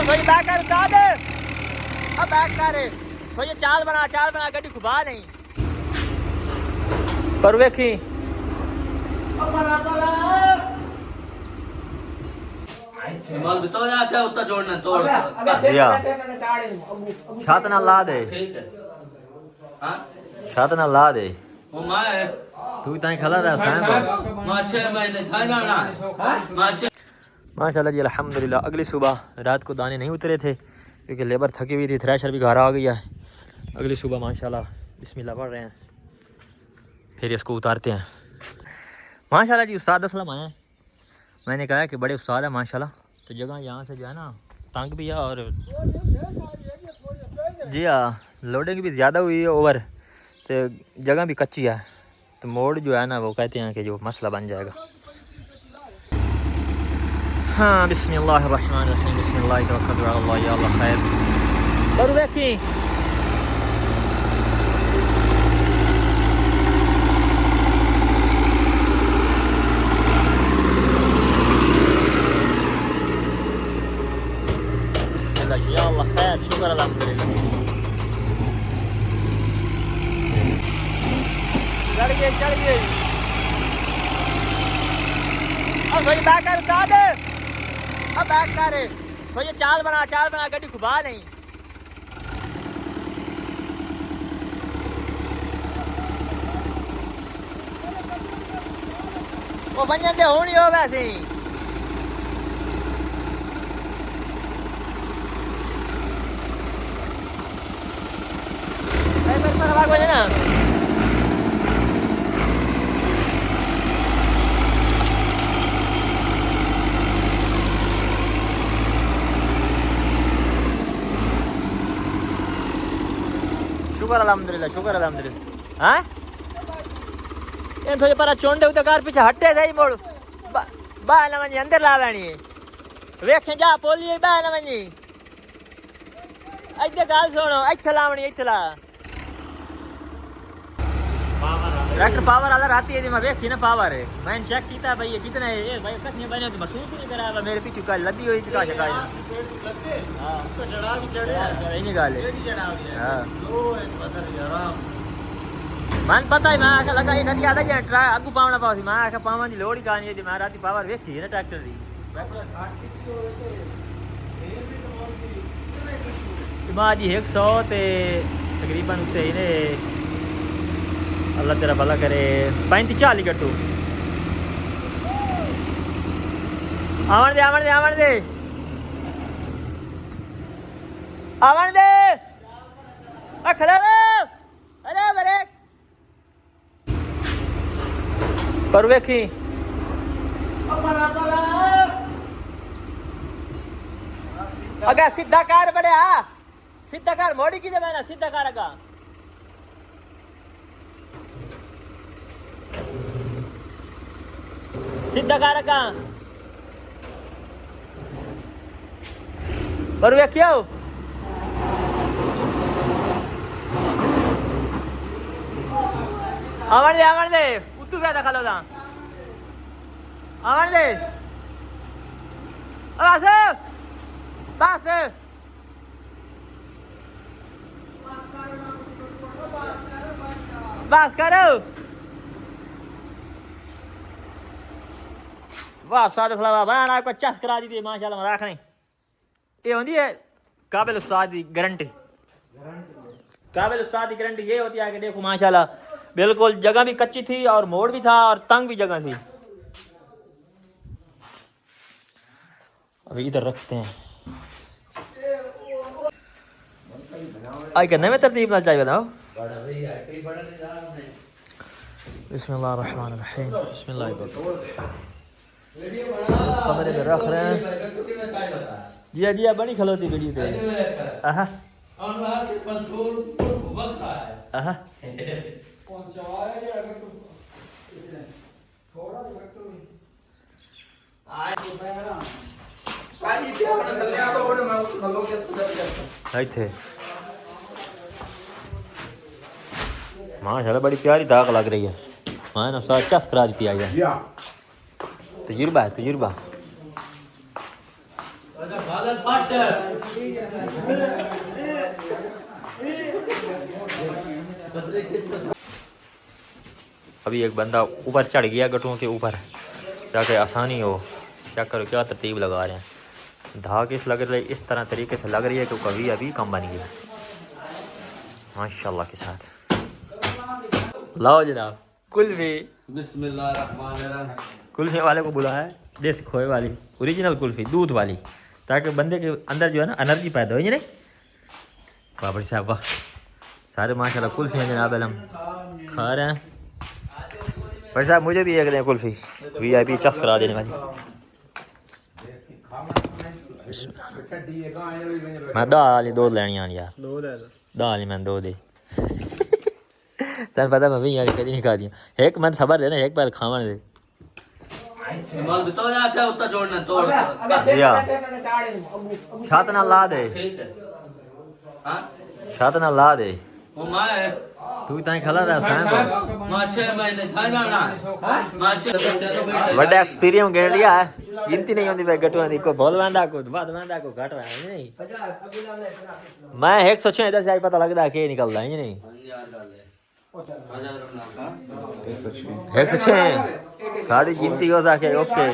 अब भाई बैक कर उस्ताद, अब बैक कर भाई, चाल बना गड्डी खुबा नहीं पर वेखी माल बताओ यार क्या उतना जोड़ना तोड़ छत ना ला दे, ठीक है। हाँ छत ना ला दे, वो माँ है तू ताई खला रहा है माँ 6 महीने था ना माँ 6 माशाल्लाह जी अल्हम्दुलिल्लाह। अगली सुबह रात को दाने नहीं उतरे थे क्योंकि लेबर थकी हुई थी, थ्रेशर भी घर आ गया है। अगली सुबह माशाल्लाह बिस्मिल्लाह पढ़ रहे हैं, फिर इसको उतारते हैं। माशाल्लाह जी उस्ताद असलम आए हैं, मैंने कहा कि बड़े उस्ताद है माशाल्लाह। तो जगह यहाँ से जो है ना तंग भी है और जी हाँ लोडिंग भी ज़्यादा हुई है ओवर, तो जगह भी कच्ची है, तो मोड़ जो है ना वो कहते हैं कि जो मसला बन जाएगा। हाँ बिस्मिल्लाहिर्रहमानिर्रहीम, बिस्मिल्लाह तवक्कलतु अला अल्लाह, या अल्लाह खैर करू देखी बिस्मिल्लाह, या अल्लाह खैर, शुक्र अल्हम्दुलिल्लाह। चढ़ गए अब भाई बैक कर उस्ताद, अब बैक कर भाई, चाल बना गड्डी खुबा नहीं वो बंजन दे होनी हो वैसे ही मेरे पर आवाज बजे ना शुक्र अल्हम्दुलिल्लाह। हाँ इन थोड़ी पर चोंडे उते कार पीछे हटे सही मोड़ बाह न वञी अंदर ला लेनी वेखें जा पोली बाह न वञी अॼु ॻाल्हि सुनो इत्थे लावणी इत्थे ला ट्रैक्टर पावर वाला राती है मैं वेखी ना पावर है, मैंने चेक किया भाई ये कितना है, ये भाई कसने बने तो महसूस नहीं करा मेरे पीछे का लद्दी हुई का शिकायत। हां तो चढ़ा भी चढ़े है नहीं गाल है हां दो एक पत्थर आराम मन पता है मैं आके लगा एक हदी आदा जे ट्रक आगू पावना पासी मैं आके पावन दी लोड ही कानी है, मैं राती पावर वेखी है ना ट्रैक्टर दी मां जी 100 ते तकरीबन उत्ते ही ने अल्लाह तेरा भला करे 35-40 कट्टू आवन दे खड़ा अरे बरे पर वेखी अगर सीधा कार बड़े सीधा कार मोड़ी की दे मैंने सीधा कार अगा सीधा कार का पर वे क्यों आवन दे उतू क्या था खलो था आवन दे बस करो वाह साद सलावा बयान आपको चस करा दी थी माशाल्लाह, मजाक नहीं। ये होती है काबिल उस्ताद की गारंटी, काबिल उस्ताद की गारंटी ये होती है कि देखो माशाल्लाह बिल्कुल जगह भी कच्ची थी और मोड़ भी था और तंग भी जगह थी। अभी इधर रखते हैं आई करने में तरतीब ना चाहिए बताओ। बिस्मिल्लाहिर्रहमानिर्रहीम, बिस्मिल्लाह कमरे में रख रहे हैं जी जी बड़ी खलोती वीडियो दे आहा आहा थे माशाल्लाह बड़ी प्यारी दाग लग रही है, हाँ ना साथ चस करा दी आई है। तजुर्बा है तजुर्बा हालत फट अभी एक बंदा ऊपर चढ़ गया गटुओं के ऊपर, ताकि आसानी हो। क्या करो, क्या तरतीब लगा रहे हैं। धाग इस लग रही, इस तरह तरीके से लग रही है कि कभी अभी कम बन गया माशाल्लाह के साथ। लाओ जनाब कुल्फी। बिस्मिल्लाहिर्रहमानिर्रहीम। कुल्फी वाले को बुलाया है, देसी खोए वाली ओरिजिनल कुल्फी, दूध वाली, ताकि बंदे के अंदर जो है ना एनर्जी पैदा हो। नहीं वाह भाई साहब वाह, सारे माशाल्लाह कुल्फी हैं जनाब, हम खा रहे हैं। भाई साहब मुझे भी एक दें कुल्फी, VIP चफ करा देने वाली। मैं दाल दो लैनी यार, दाल मैं दो दे। तेन पता मैं भी यार कभी नहीं खा दिया। एक मैं खबर देना, एक पहले खावन दे। माल बताओ यार क्या उतना जोड़ना तोड़। छत ना ला दे, ठीक है। हाँ छत ना ला दे। वो मैं तू ताई खला रहा है मां 6 महीने खाएगा ना। मां 6 सदस्य बड़ा एक्सपीरियंस गिन लिया है। गिनती नहीं होती भाई गटुआ दी, को बोल वंदा को बाद वंदा को घट रहा है नहीं। मैं 106 इधर से पता लगदा है के निकलदा है नहीं। 106 साड़ी गिनती हो सके ओके।